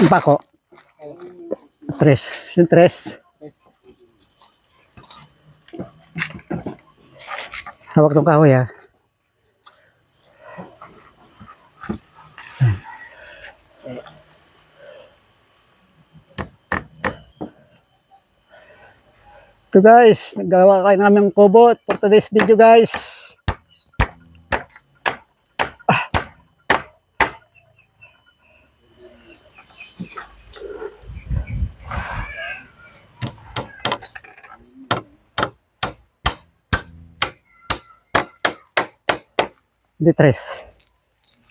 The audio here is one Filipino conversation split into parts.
Yung pako. Tres. Yung tres. Hawak tong kahoy ha. Ito guys, naggawa kayo namin ng kubot for today's video guys. D3.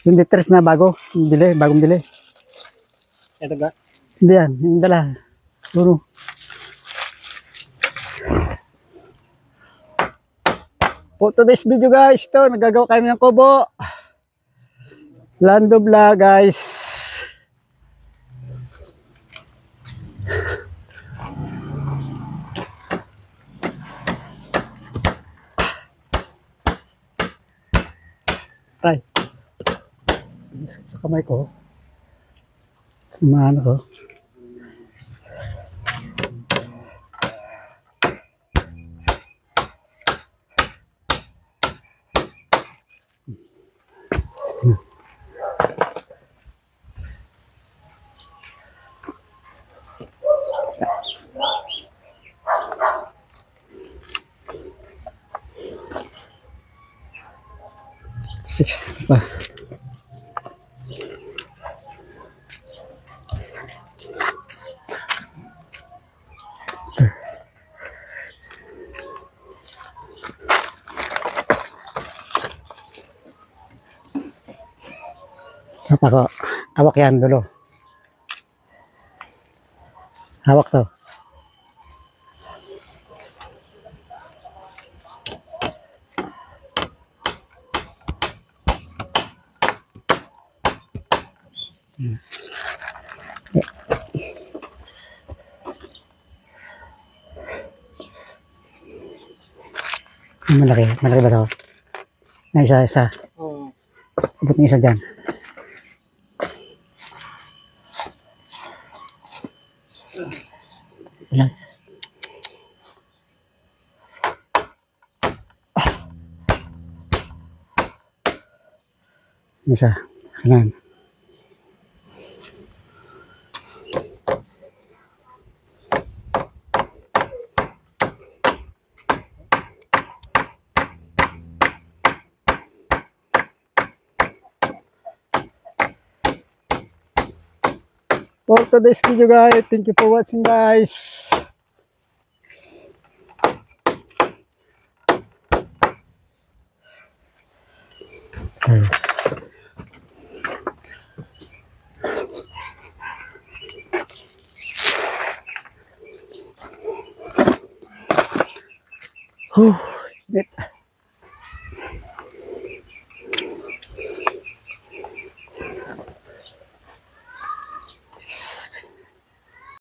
Yung D3 na bago, yung bili, bagong bili. Ito ga? Hindi yan, yung dala. Puro. For today's video guys, ito, nagagawa kami ng kubo. Lando Vlog guys. Try. Sa kamay ko. Samahan ko. Six pa. Apa ko? Hawak yan dulu. Hawak to. Malaki ba to? Na isa. Oo. Abot ng isa dyan. Ilan? Isa. Kanan. For today's video guys, thank you for watching guys. Okay.